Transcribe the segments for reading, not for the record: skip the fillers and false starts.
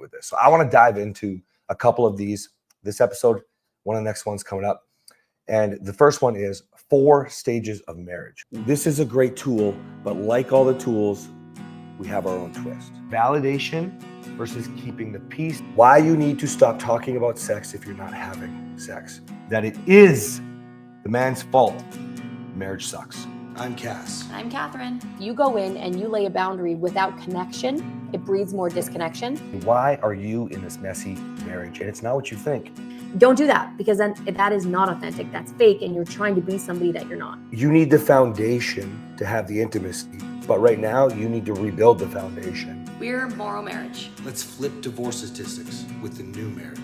with this. So I want to dive into a couple of these this episode. One of the next ones coming up. And the first one is 4 stages of marriage. This is a great tool, but like all the tools, we have our own twist. Validation versus keeping the peace. Why you need to stop talking about sex if you're not having sex. That it is the man's fault. Marriage sucks. I'm Cass. I'm Kathryn. You go in and you lay a boundary without connection, it breeds more disconnection. Why are you in this messy marriage? And it's not what you think. Don't do that, because then that is not authentic. That's fake, and you're trying to be somebody that you're not. You need the foundation to have the intimacy, but right now you need to rebuild the foundation. We're MorrowMarriage. Let's flip divorce statistics with the new marriage.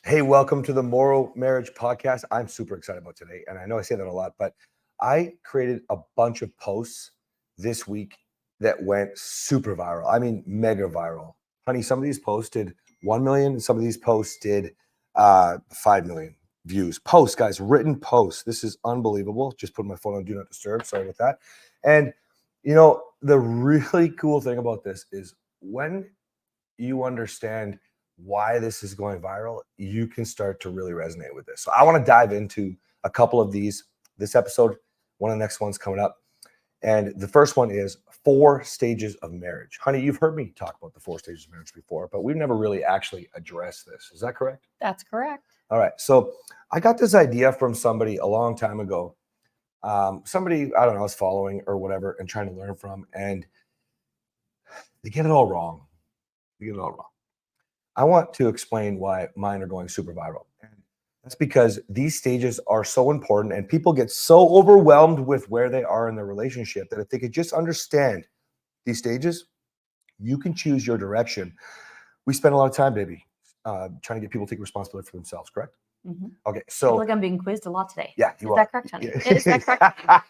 Hey, welcome to the MorrowMarriage podcast. I'm super excited about today, and I know I say that a lot, but I created a bunch of posts this week that went super viral. I mean, mega viral. Honey, some of these posted 1 million, some of these posts did 5 million views. Posts, guys, written posts. This is unbelievable. Just put my phone on Do Not Disturb. Sorry about that. And, you know, the really cool thing about this is when you understand why this is going viral, you can start to really resonate with this. So I want to dive into a couple of these this episode. One of the next ones coming up. And the first one is 4 stages of marriage. Honey, you've heard me talk about the 4 stages of marriage before, but we've never really actually addressed this. Is that correct? That's correct. All right. So I got this idea from somebody a long time ago. Somebody, I don't know, I was following or whatever and trying to learn from, and they get it all wrong. They get it all wrong. I want to explain why mine are going super viral. And that's because these stages are so important, and people get so overwhelmed with where they are in their relationship that if they could just understand these stages, you can choose your direction. We spend a lot of time, baby, trying to get people to take responsibility for themselves, correct? Mm-hmm. Okay, I so feel like I'm being quizzed a lot today. yeah, you Is are. that correct, honey? Yeah. Is that correct?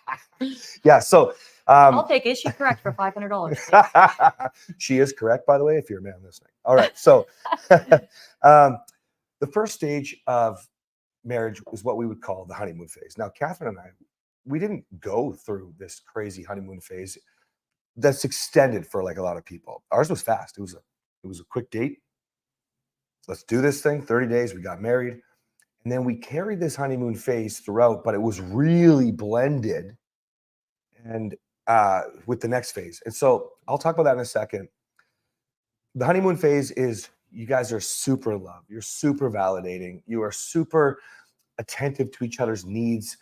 Yeah, so I'll take it. She's correct for $500. she is correct, by the way, if you're a man listening. All right, so the first stage of marriage is what we would call the honeymoon phase. Now, Kathryn and I, we didn't go through this crazy honeymoon phase that's extended for like a lot of people. Ours was fast. It was a quick date. Let's do this thing. 30 days, we got married. And then we carried this honeymoon phase throughout, but it was really blended and with the next phase. And so I'll talk about that in a second. The honeymoon phase is you guys are super in love. You're super validating. You are super attentive to each other's needs.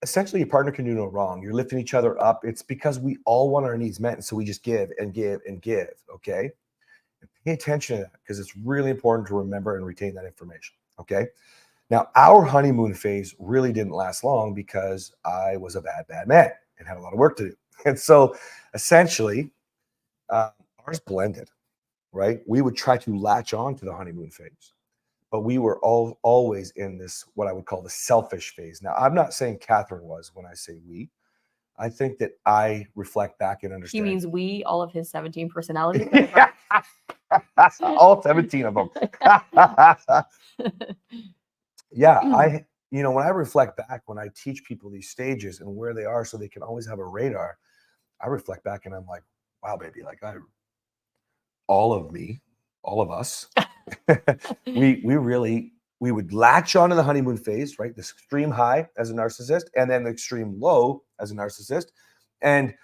Essentially, your partner can do no wrong. You're lifting each other up. It's because we all want our needs met. And so we just give and give and give. Okay. And pay attention to that because it's really important to remember and retain that information. Okay. Now, our honeymoon phase really didn't last long because I was a bad man and had a lot of work to do. And so essentially, ours blended, right? We would try to latch on to the honeymoon phase, but we were always in this, what I would call the selfish phase. Now, I'm not saying Kathryn was when I say we. I think that I reflect back and understand. He means we, all of his 17 personalities. All 17 of them. Yeah, when I reflect back, when I teach people these stages and where they are so they can always have a radar, I reflect back and I'm like, wow, baby, like all of us, we would latch on to the honeymoon phase, right? The extreme high as a narcissist and then the extreme low as a narcissist. And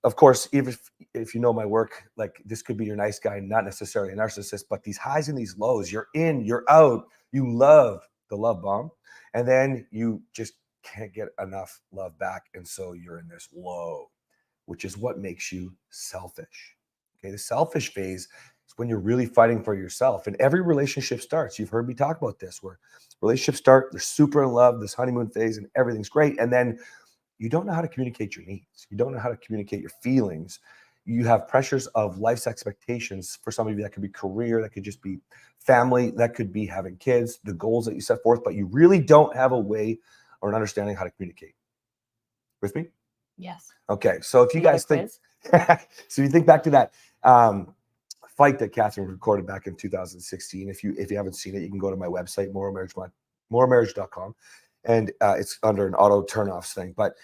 of course, if you know my work, like this could be your nice guy, not necessarily a narcissist, but these highs and these lows, you're in, you're out, you love the love bomb, and then you just can't get enough love back. And so you're in this low, which is what makes you selfish. Okay, the selfish phase is when you're really fighting for yourself. And every relationship starts. You've heard me talk about this, where relationships start, they're super in love, this honeymoon phase, and everything's great. And then you don't know how to communicate your needs. You don't know how to communicate your feelings. You have pressures of life's expectations. For some of you, that could be career, that could just be family, that could be having kids, the goals that you set forth, but you really don't have a way or an understanding how to communicate. With me? Yes. Okay, so if you guys think, so you think back to that fight that Kathryn recorded back in 2016. If you haven't seen it, you can go to my website, MorrowMarriage.com, and it's under an auto turnoffs thing. But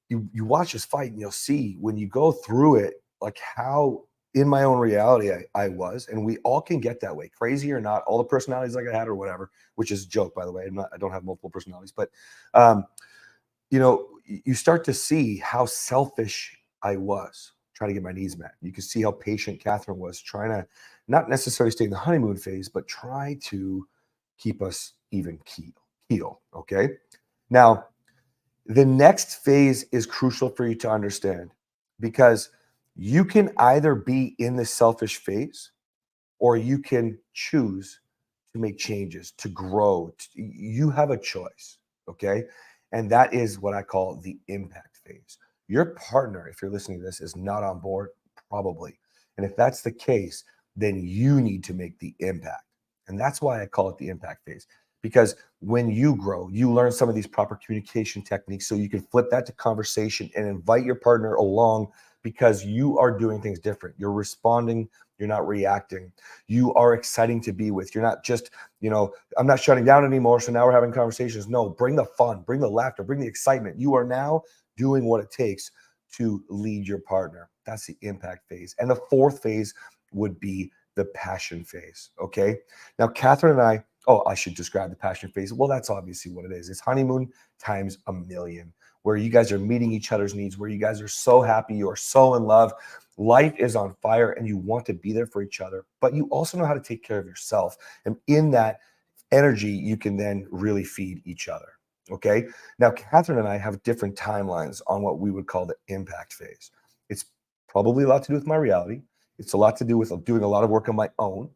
you watch this fight and you'll see when you go through it, like how in my own reality, I was, and we all can get that way, crazy or not, all the personalities like I had or whatever, which is a joke, by the way. I don't have multiple personalities, but you know, you start to see how selfish I was trying to get my needs met. You can see how patient Kathryn was, trying to not necessarily stay in the honeymoon phase, but try to keep us even keel. Okay. Now, the next phase is crucial for you to understand, because you can either be in the selfish phase or you can choose to make changes, to grow. You have a choice. Okay. And that is what I call the impact phase. Your partner, if you're listening to this, is not on board, probably. And if that's the case, then you need to make the impact. And that's why I call it the impact phase. Because when you grow, you learn some of these proper communication techniques so you can flip that to conversation and invite your partner along, because you are doing things different. You're responding, you're not reacting. You are exciting to be with. You're not just, I'm not shutting down anymore, so now we're having conversations. No, bring the fun, bring the laughter, bring the excitement. You are now doing what it takes to lead your partner. That's the impact phase. And the fourth phase would be the passion phase. Okay. Now, Kathryn and I should describe the passion phase. Well, that's obviously what it is. It's honeymoon times a million, where you guys are meeting each other's needs, where you guys are so happy, you are so in love, life is on fire, and you want to be there for each other, but you also know how to take care of yourself. And in that energy, you can then really feed each other. Okay. Now, Kathryn and I have different timelines on what we would call the impact phase. It's probably a lot to do with my reality. It's a lot to do with doing a lot of work on my own.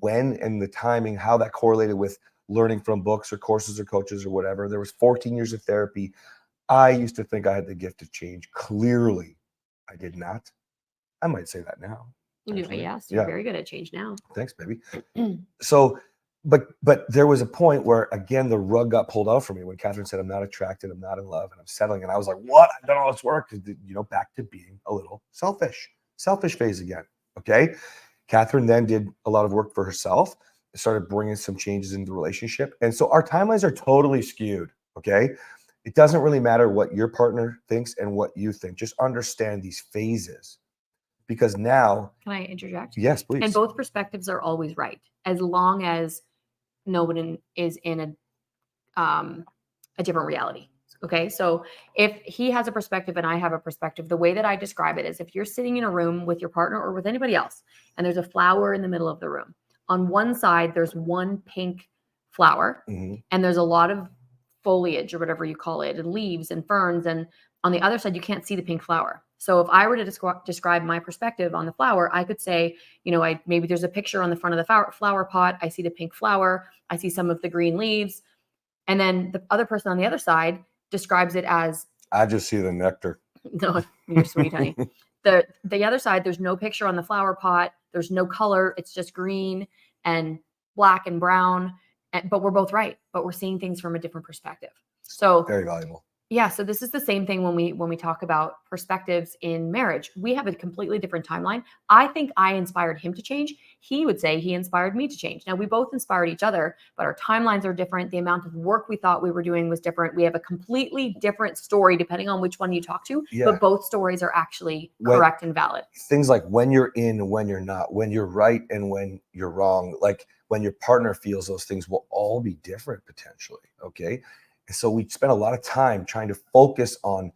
When and the timing, how that correlated with learning from books or courses or coaches or whatever. There was 14 years of therapy. I used to think I had the gift of change. Clearly, I did not. I might say that now. Yes, you're very good at change now. Thanks, baby. So, but there was a point where, again, the rug got pulled out for me when Kathryn said, I'm not attracted, I'm not in love, and I'm settling. And I was like, what? I've done all this work. Back to being a little selfish phase again. Okay. Kathryn then did a lot of work for herself, started bringing some changes into the relationship. And so our timelines are totally skewed. Okay. It doesn't really matter what your partner thinks and what you think. Just understand these phases, because now. Can I interject? Yes, please. And both perspectives are always right, as long as no one is in a different reality. Okay. So if he has a perspective and I have a perspective, the way that I describe it is, if you're sitting in a room with your partner or with anybody else, and there's a flower in the middle of the room, on one side, there's one pink flower, and there's a lot of foliage, or whatever you call it, and leaves and ferns. And on the other side, you can't see the pink flower. So if I were to describe my perspective on the flower, I could say, maybe there's a picture on the front of the flower pot. I see the pink flower. I see some of the green leaves. And then the other person on the other side describes it as, I just see the nectar. No, you're sweet, honey. The other side, there's no picture on the flower pot. There's no color. It's just green and black and brown. But we're both right. But we're seeing things from a different perspective. So very valuable. Yeah. So this is the same thing when we talk about perspectives in marriage. We have a completely different timeline. I think I inspired him to change. He would say he inspired me to change. Now, we both inspired each other, but our timelines are different. The amount of work we thought we were doing was different. We have a completely different story depending on which one you talk to, but both stories are actually correct and valid. Things like when you're in and when you're not, when you're right and when you're wrong, like when your partner feels, those things will all be different potentially. Okay. And so we spend a lot of time trying to focus on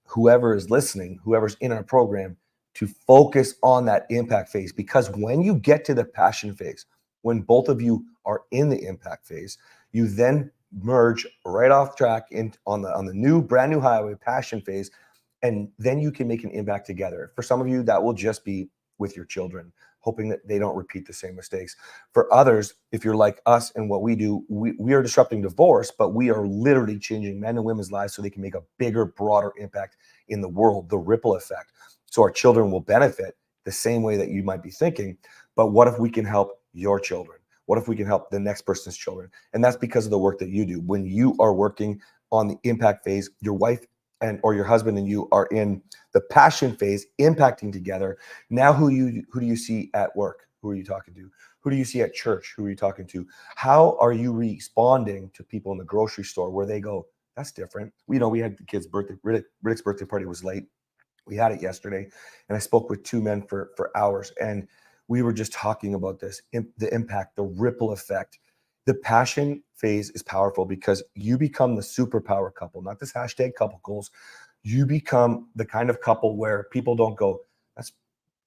whoever is listening, whoever's in our program, to focus on that impact phase. Because when you get to the passion phase, when both of you are in the impact phase, you then merge right off track on the new brand new highway passion phase, and then you can make an impact together. For some of you, that will just be with your children, hoping that they don't repeat the same mistakes. For others, if you're like us and what we do, we are disrupting divorce, but we are literally changing men and women's lives so they can make a bigger, broader impact in the world, the ripple effect. So our children will benefit the same way that you might be thinking. But what if we can help your children? What if we can help the next person's children? And that's because of the work that you do. When you are working on the impact phase, your wife or your husband and you are in the passion phase, impacting together. Now, who do you see at work? Who are you talking to? Who do you see at church? Who are you talking to? How are you responding to people in the grocery store where they go, that's different? We had the kid's birthday. Riddick's birthday party was late. We had it yesterday, and I spoke with two men for hours, and we were just talking about this, the impact, the ripple effect. The passion phase is powerful because you become the superpower couple, not this hashtag couple goals. You become the kind of couple where people don't go,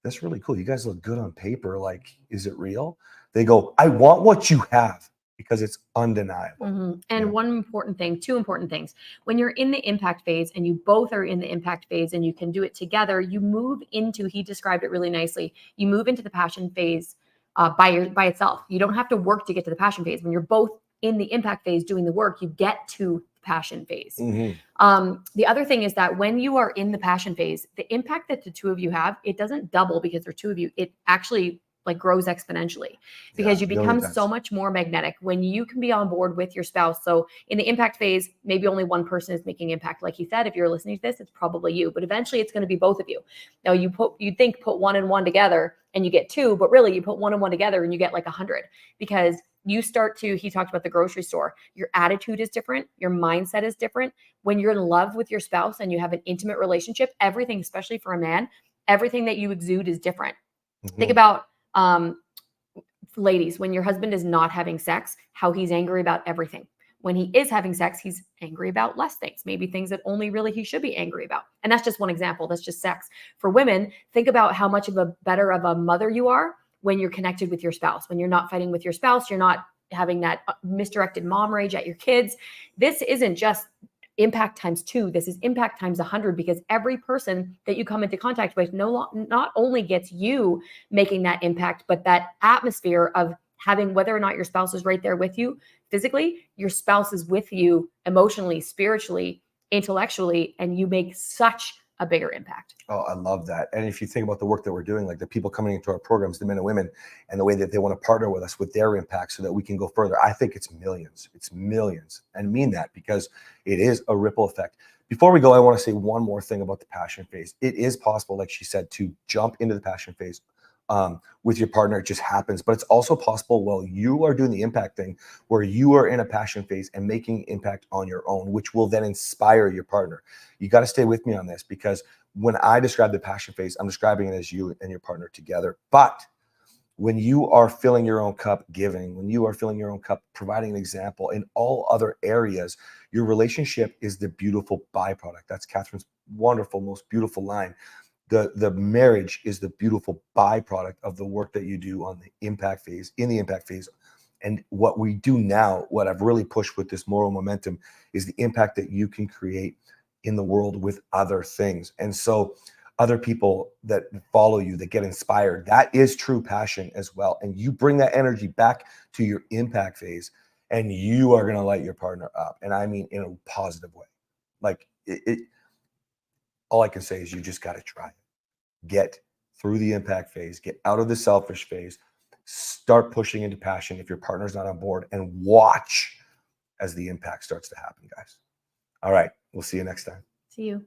that's really cool. You guys look good on paper. Like, is it real? They go, I want what you have because it's undeniable. And Yeah. one important thing, two important things. When you're in the impact phase and you both are in the impact phase and you can do it together, you move into, he described it really nicely, you move into the passion phase by itself. You don't have to work to get to the passion phase. When you're both in the impact phase doing the work, you get to the passion phase. The other thing is that when you are in the passion phase, the impact that the two of you have, it doesn't double because there are two of you. It actually like grows exponentially because you become so much more magnetic when you can be on board with your spouse. So in the impact phase, maybe only one person is making impact. Like he said, if you're listening to this, it's probably you, but eventually it's going to be both of you. Now you think put one and one together and you get two, but really you put one and one together and you get like 100 because you start to, he talked about the grocery store. Your attitude is different. Your mindset is different. When you're in love with your spouse and you have an intimate relationship, everything, especially for a man, everything that you exude is different. Think about ladies, when your husband is not having sex, how he's angry about everything. When he is having sex, he's angry about less things, maybe things that only really he should be angry about. And that's just one example. That's just sex. For women, think about how much of a better of a mother you are when you're connected with your spouse, when you're not fighting with your spouse, you're not having that misdirected mom rage at your kids. This isn't just impact times 2. This is impact times 100 because every person that you come into contact with not only gets you making that impact, but that atmosphere of having, whether or not your spouse is right there with you physically, your spouse is with you emotionally, spiritually, intellectually, and you make such a bigger impact. Oh, I love that. And if you think about the work that we're doing, like the people coming into our programs, the men and women, and the way that they want to partner with us with their impact so that we can go further, I think it's millions. It's millions. And mean that because it is a ripple effect. Before we go, I want to say one more thing about the passion phase. It is possible, like she said, to jump into the passion phase with your partner. It just happens. But it's also possible while you are doing the impact thing, where you are in a passion phase and making impact on your own, which will then inspire your partner. You got to stay with me on this because when I describe the passion phase, I'm describing it as you and your partner together. But when you are filling your own cup giving, when you are filling your own cup providing an example in all other areas, your relationship is the beautiful byproduct. That's Kathryn's wonderful, most beautiful line. The marriage is the beautiful byproduct of the work that you do on the impact phase, in the impact phase. And what we do now, what I've really pushed with this moral momentum is the impact that you can create in the world with other things. And so other people that follow you, that get inspired, that is true passion as well. And you bring that energy back to your impact phase and you are going to light your partner up. And I mean, in a positive way. Like all I can say is you just got to try it. Get through the impact phase, get out of the selfish phase, start pushing into passion if your partner's not on board, and watch as the impact starts to happen, guys. All right. We'll see you next time. See you.